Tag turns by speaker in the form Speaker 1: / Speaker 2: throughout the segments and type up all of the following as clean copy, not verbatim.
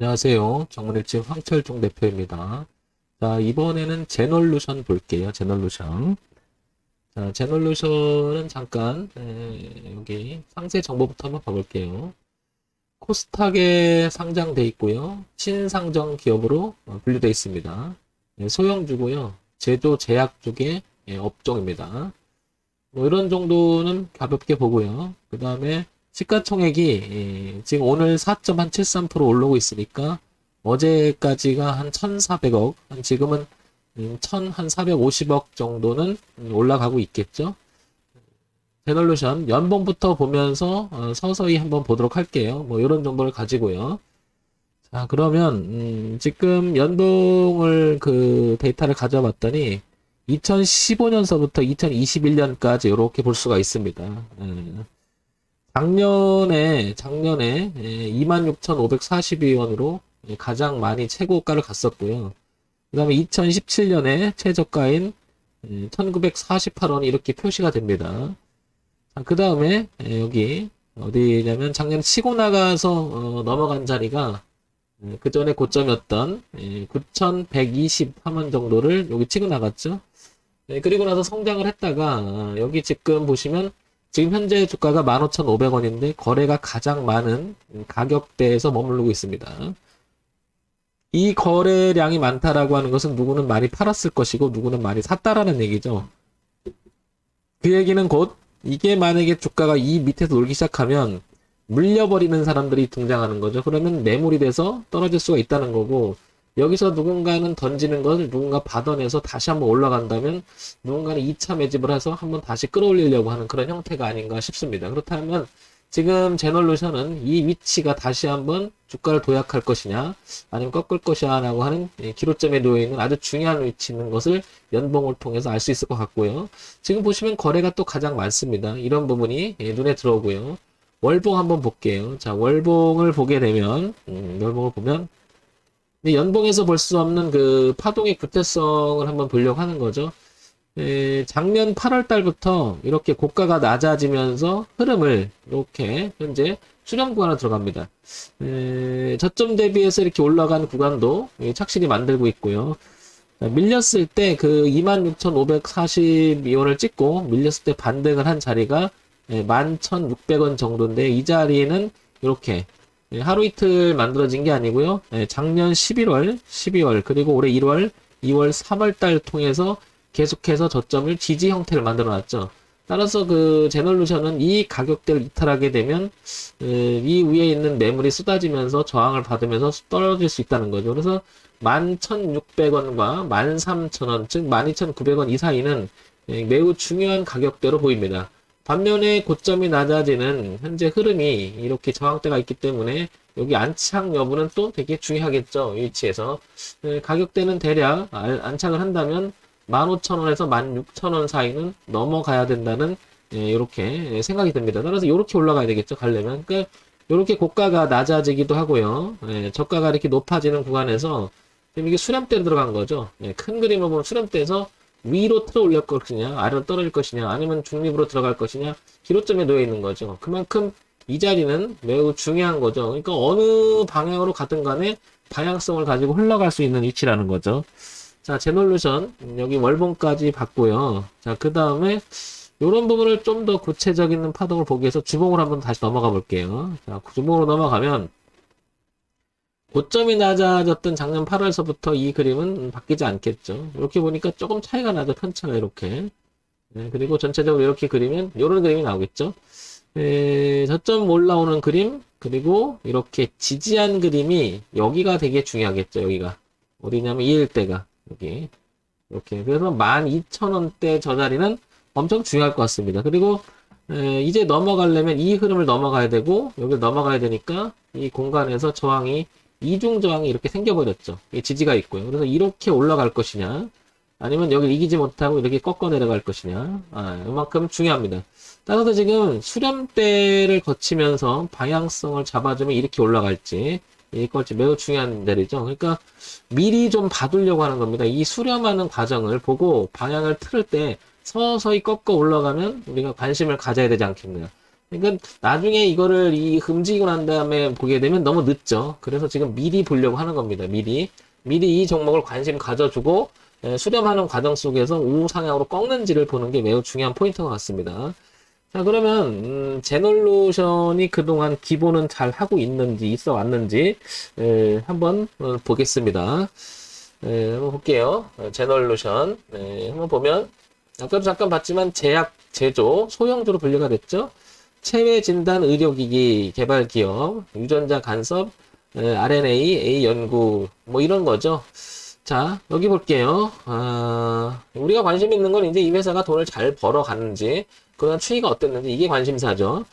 Speaker 1: 안녕하세요. 정문일집 황철종 대표입니다. 자, 이번에는 제널루션 볼게요. 제널루션. 자, 제널루션은 잠깐, 여기 상세 정보부터 한번 봐볼게요. 코스닥에 상장돼 있고요. 신상정 기업으로 분류되어 있습니다. 소형주고요. 제조 제약 쪽의 업종입니다. 뭐 이런 정도는 가볍게 보고요. 그 다음에 시가총액이 지금 오늘 4.73% 올라오고 있으니까 어제까지가 한 1,400억, 지금은 1,450억 정도는 올라가고 있겠죠. 제널루션 연봉부터 보면서 서서히 한번 보도록 할게요. 뭐 이런 정보를 가지고요. 자, 그러면 지금 연봉을 그 데이터를 가져봤더니 2015년서부터 2021년까지 이렇게 볼 수가 있습니다. 작년에 26,542원으로 가장 많이 최고가를 갔었고요. 그 다음에 2017년에 최저가인 1948원이 이렇게 표시가 됩니다. 그 다음에 여기 어디냐면 작년 치고 나가서 넘어간 자리가 그 전에 고점이었던 9,123원 정도를 여기 치고 나갔죠. 그리고 나서 성장을 했다가 여기 지금 보시면 지금 현재 주가가 15,500원인데 거래가 가장 많은 가격대에서 머무르고 있습니다. 이 거래량이 많다라고 하는 것은 누구는 많이 팔았을 것이고 누구는 많이 샀다라는 얘기죠. 그 얘기는 곧 이게 만약에 주가가 이 밑에서 놀기 시작하면 물려버리는 사람들이 등장하는 거죠. 그러면 매물이 돼서 떨어질 수가 있다는 거고, 여기서 누군가는 던지는 것을 누군가 받아내서 다시 한번 올라간다면 누군가는 2차 매집을 해서 한번 다시 끌어올리려고 하는 그런 형태가 아닌가 싶습니다. 그렇다면 지금 제널루션은 이 위치가 다시 한번 주가를 도약할 것이냐 아니면 꺾을 것이냐 라고 하는 기로점에 놓여있는 아주 중요한 위치 있는 것을 연봉을 통해서 알 수 있을 것 같고요. 지금 보시면 거래가 또 가장 많습니다. 이런 부분이 눈에 들어오고요. 월봉 한번 볼게요. 자, 월봉을 보게 되면 월봉을 보면 연봉에서 볼 수 없는 그 파동의 구태성을 한번 보려고 하는 거죠. 작년 8월 달부터 이렇게 고가가 낮아지면서 흐름을 이렇게 현재 수렴 구간으로 들어갑니다. 저점 대비해서 이렇게 올라간 구간도 착실히 만들고 있고요. 밀렸을 때 그 26,542원을 찍고 밀렸을 때 반등을 한 자리가 11,600원 정도인데 이 자리에는 이렇게 하루 이틀 만들어진 게 아니고요. 작년 11월, 12월, 그리고 올해 1월, 2월, 3월 달 통해서 계속해서 저점을 지지 형태를 만들어 놨죠. 따라서 그 제널루션은 이 가격대를 이탈하게 되면 이 위에 있는 매물이 쏟아지면서 저항을 받으면서 떨어질 수 있다는 거죠. 그래서 11,600원과 13,000원, 즉 12,900원 이 사이는 매우 중요한 가격대로 보입니다. 반면에 고점이 낮아지는 현재 흐름이 이렇게 저항대가 있기 때문에 여기 안착 여부는 또 되게 중요하겠죠. 이 위치에서. 가격대는 대략 안착을 한다면 15,000원에서 16,000원 사이는 넘어가야 된다는 이렇게 생각이 듭니다. 따라서 이렇게 올라가야 되겠죠. 가려면. 그러니까 이렇게 고가가 낮아지기도 하고요. 저가가 이렇게 높아지는 구간에서 지금 이게 수렴대로 들어간 거죠. 큰 그림을 보면 수렴대에서 위로 틀어 올릴 것이냐, 아래로 떨어질 것이냐, 아니면 중립으로 들어갈 것이냐, 기로점에 놓여 있는 거죠. 그만큼 이 자리는 매우 중요한 거죠. 그러니까 어느 방향으로 가든 간에 방향성을 가지고 흘러갈 수 있는 위치라는 거죠. 자, 제놀루션 여기 월봉까지 봤고요. 자, 그 다음에 이런 부분을 좀 더 구체적인 파동을 보기 위해서 주봉으로 한번 다시 넘어가 볼게요. 자, 주봉으로 넘어가면 고점이 낮아졌던 작년 8월서부터 이 그림은 바뀌지 않겠죠. 이렇게 보니까 조금 차이가 나죠. 편차가 이렇게. 그리고 전체적으로 이렇게 그리면 이런 그림이 나오겠죠. 저점 올라오는 그림, 그리고 이렇게 지지한 그림이 여기가 되게 중요하겠죠. 여기가. 어디냐면 이 일대가 여기. 이렇게. 그래서 12,000원대 저 자리는 엄청 중요할 것 같습니다. 그리고 이제 넘어가려면 이 흐름을 넘어가야 되고 여기를 넘어가야 되니까 이 공간에서 저항이 이중 저항이 이렇게 생겨버렸죠. 이 지지가 있고요. 그래서 이렇게 올라갈 것이냐, 아니면 여기 이기지 못하고 이렇게 꺾어 내려갈 것이냐, 이만큼 중요합니다. 따라서 지금 수렴대를 거치면서 방향성을 잡아주면 이렇게 올라갈지, 이걸지 매우 중요한 자리죠. 그러니까 미리 좀 봐두려고 하는 겁니다. 이 수렴하는 과정을 보고 방향을 틀을 때 서서히 꺾어 올라가면 우리가 관심을 가져야 되지 않겠느냐. 그러니까 나중에 이거를 움직이고 난 다음에 보게 되면 너무 늦죠. 그래서 지금 미리 보려고 하는 겁니다. 미리 이 종목을 관심 가져주고 수렴하는 과정 속에서 우상향으로 꺾는지를 보는 게 매우 중요한 포인트 것 같습니다. 자, 그러면 제놀루션이 그동안 기본은 잘 하고 있는지 있어 왔는지 한번 보겠습니다. 한번 볼게요. 제놀루션 한번 보면 아까도 잠깐 봤지만 제약 제조 소형주로 분류가 됐죠. 체외 진단 의료기기 개발 기업, 유전자 간섭, RNA, A 연구 뭐 이런 거죠. 자, 여기 볼게요. 우리가 관심 있는 건 이제 이 회사가 돈을 잘 벌어가는지, 그런 추이가 어땠는지, 이게 관심사죠.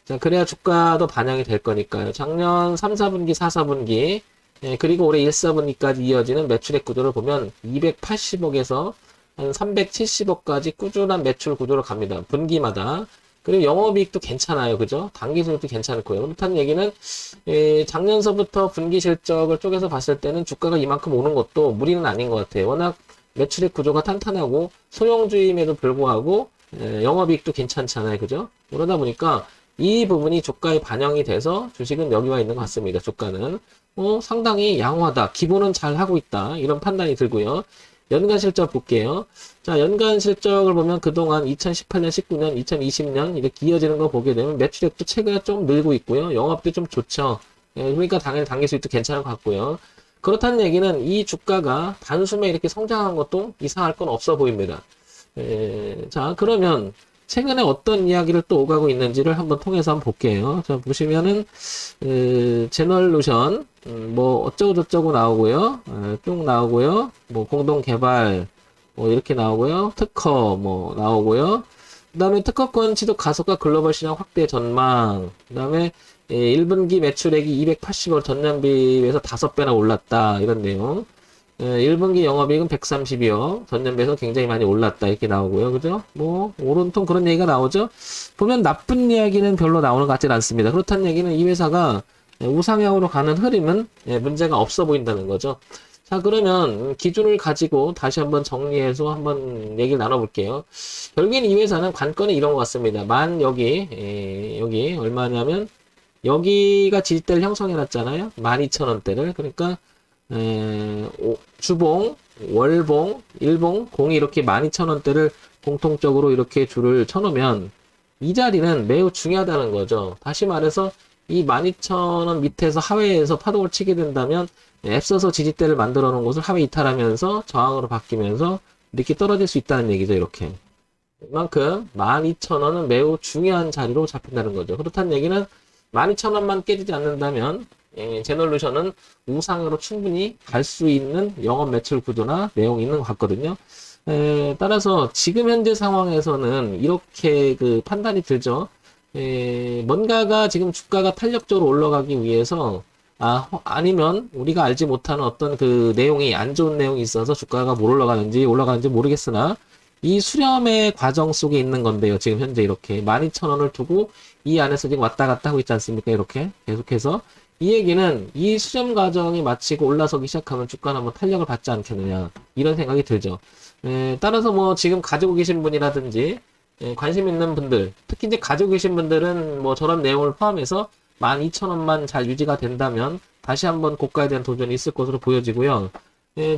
Speaker 1: 자, 그래야 주가도 반영이 될 거니까요. 작년 3, 4분기, 4, 4분기, 그리고 올해 1, 4분기까지 이어지는 매출액 구조를 보면 280억에서 한 370억까지 꾸준한 매출 구조로 갑니다. 분기마다. 그리고 영업이익도 괜찮아요. 그죠? 당기순이익도 괜찮고요. 그렇다는 얘기는 작년서부터 분기 실적을 쪼개서 봤을 때는 주가가 이만큼 오는 것도 무리는 아닌 것 같아요. 워낙 매출액 구조가 탄탄하고 소형주임에도 불구하고 영업이익도 괜찮잖아요. 그죠? 그러다 보니까 이 부분이 주가에 반영이 돼서 주식은 여기 와 있는 것 같습니다. 주가는 상당히 양호하다. 기본은 잘 하고 있다. 이런 판단이 들고요. 연간 실적 볼게요. 자, 연간 실적을 보면 그동안 2018년, 19년, 2020년 이렇게 이어지는 거 보게 되면 매출액도 최근에 좀 늘고 있고요. 영업도 좀 좋죠. 그러니까 당연히 당기 수익도 괜찮은 것 같고요. 그렇다는 얘기는 이 주가가 단숨에 이렇게 성장한 것도 이상할 건 없어 보입니다. 자, 그러면 최근에 어떤 이야기를 또 오가고 있는지를 한번 통해서 한번 볼게요. 자, 보시면은 제널루션 뭐 어쩌고 저쩌고 나오고요. 쭉 나오고요. 뭐 공동 개발 뭐 이렇게 나오고요. 특허 뭐 나오고요. 그다음에 특허권 취득 가속과 글로벌 시장 확대 전망. 그다음에 1분기 매출액이 280억 전년비에 비해서 5배나 올랐다. 이런 내용. 1분기 영업이익은 132억, 전년비에서 굉장히 많이 올랐다, 이렇게 나오고요. 그죠? 뭐, 오른통 그런 얘기가 나오죠? 보면 나쁜 이야기는 별로 나오는 것 같지는 않습니다. 그렇다는 얘기는 이 회사가 우상향으로 가는 흐름은 문제가 없어 보인다는 거죠. 자, 그러면 기준을 가지고 다시 한번 정리해서 한번 얘기를 나눠볼게요. 결국엔 이 회사는 관건이 이런 것 같습니다. 여기 얼마냐면, 여기가 지지대를 형성해놨잖아요. 12,000원대를. 그러니까, 주봉, 월봉, 일봉, 공이 이렇게 12,000원대를 공통적으로 이렇게 줄을 쳐놓으면 이 자리는 매우 중요하다는 거죠. 다시 말해서 이 12,000원 밑에서 하회에서 파동을 치게 된다면 애써서 지지대를 만들어 놓은 곳을 하회 이탈하면서 저항으로 바뀌면서 이렇게 떨어질 수 있다는 얘기죠. 이렇게. 그만큼 12,000원은 매우 중요한 자리로 잡힌다는 거죠. 그렇다는 얘기는 12,000원만 깨지지 않는다면 제널루션은 우상으로 충분히 갈 수 있는 영업 매출 구조나 내용이 있는 것 같거든요. 따라서 지금 현재 상황에서는 이렇게 그 판단이 들죠. 뭔가가 지금 주가가 탄력적으로 올라가기 위해서 아니면 우리가 알지 못하는 어떤 그 내용이 안 좋은 내용이 있어서 주가가 못 올라가는지 모르겠으나 이 수렴의 과정 속에 있는 건데요. 지금 현재 이렇게 12,000원을 두고 이 안에서 지금 왔다 갔다 하고 있지 않습니까? 이렇게 계속해서 이 얘기는 이 수렴 과정이 마치고 올라서기 시작하면 주가는 한번 탄력을 받지 않겠느냐 이런 생각이 들죠. 따라서 뭐 지금 가지고 계신 분이라든지 관심 있는 분들, 특히 이제 가지고 계신 분들은 뭐 저런 내용을 포함해서 12,000원만 잘 유지가 된다면 다시 한번 고가에 대한 도전이 있을 것으로 보여지고요.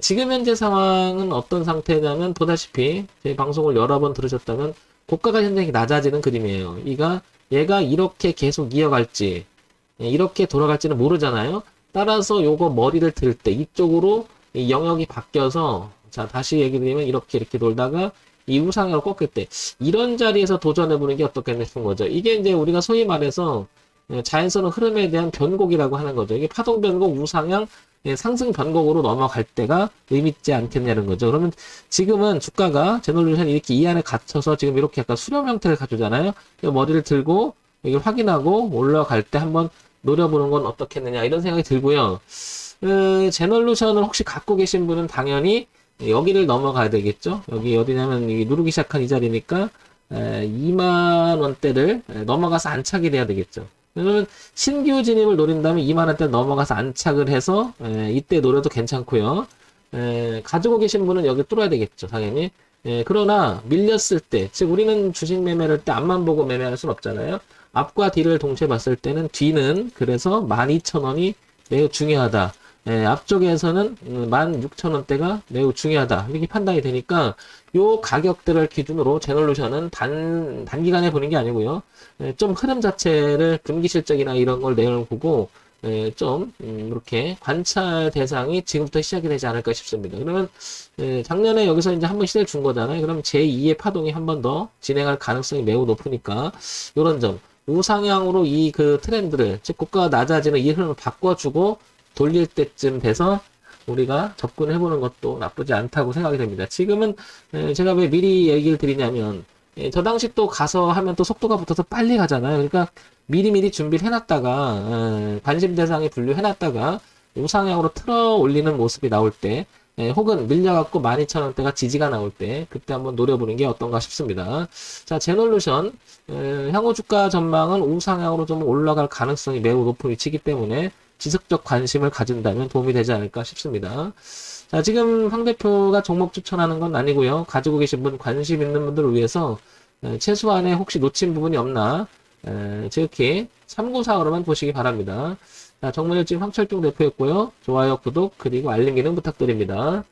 Speaker 1: 지금 현재 상황은 어떤 상태냐면 보다시피 제 방송을 여러 번 들으셨다면 고가가 현재 낮아지는 그림이에요. 얘가 이렇게 계속 이어갈지 이렇게 돌아갈지는 모르잖아요. 따라서 요거 머리를 들 때 이쪽으로 이 영역이 바뀌어서 자 다시 얘기드리면 이렇게 돌다가 이 우상향을 꺾을 때 이런 자리에서 도전해보는 게 어떻겠냐 싶은 거죠. 이게 이제 우리가 소위 말해서 자연스러운 흐름에 대한 변곡이라고 하는 거죠. 이게 파동 변곡, 우상향, 상승 변곡으로 넘어갈 때가 의미있지 않겠냐는 거죠. 그러면 지금은 주가가 제널루션이 이렇게 이 안에 갇혀서 지금 이렇게 약간 수렴 형태를 가져잖아요. 머리를 들고 이걸 확인하고 올라갈 때 한번 노려보는 건 어떻겠느냐 이런 생각이 들고요. 제널루션을 혹시 갖고 계신 분은 당연히 여기를 넘어가야 되겠죠. 여기 어디냐면 누르기 시작한 이 자리니까 2만원대를 넘어가서 안착이 돼야 되겠죠. 그러면 신규 진입을 노린다면 2만원대 넘어가서 안착을 해서 이때 노려도 괜찮고요. 가지고 계신 분은 여기 뚫어야 되겠죠. 당연히. 그러나 밀렸을 때, 즉 우리는 주식 매매를 때 앞만 보고 매매할 수는 없잖아요. 앞과 뒤를 동시에 봤을 때는 뒤는 그래서 12,000원이 매우 중요하다. 예, 앞쪽에서는 16,000원대가 매우 중요하다. 이렇게 판단이 되니까 요 가격들을 기준으로 제널루션은 단기간에 보는 게 아니고요. 예, 좀 흐름 자체를 분기 실적이나 이런 걸 내용을 보고 예, 좀 이렇게 관찰 대상이 지금부터 시작이 되지 않을까 싶습니다. 그러면 예, 작년에 여기서 이제 한번 시대를 준 거잖아요. 그럼 제2의 파동이 한 번 더 진행할 가능성이 매우 높으니까 이런 점 우상향으로 이 그 트렌드를 즉 고가가 낮아지는 이 흐름을 바꿔주고 돌릴 때쯤 돼서 우리가 접근해보는 것도 나쁘지 않다고 생각이 됩니다. 지금은 제가 왜 미리 얘기를 드리냐면 저 당시 또 가서 하면 또 속도가 붙어서 빨리 가잖아요. 그러니까 미리미리 준비를 해놨다가 관심 대상에 분류해놨다가 우상향으로 틀어 올리는 모습이 나올 때 혹은 밀려갖고 12,000원대가 지지가 나올 때 그때 한번 노려보는 게 어떤가 싶습니다. 자, 제놀루션 향후 주가 전망은 우상향으로 좀 올라갈 가능성이 매우 높은 위치이기 때문에 지속적 관심을 가진다면 도움이 되지 않을까 싶습니다. 자, 지금 황 대표가 종목 추천하는 건 아니고요. 가지고 계신 분, 관심 있는 분들을 위해서 최소한의 혹시 놓친 부분이 없나 지극히 참고사항으로만 보시기 바랍니다. 자, 정문일집 황철중 대표였고요. 좋아요, 구독, 그리고 알림 기능 부탁드립니다.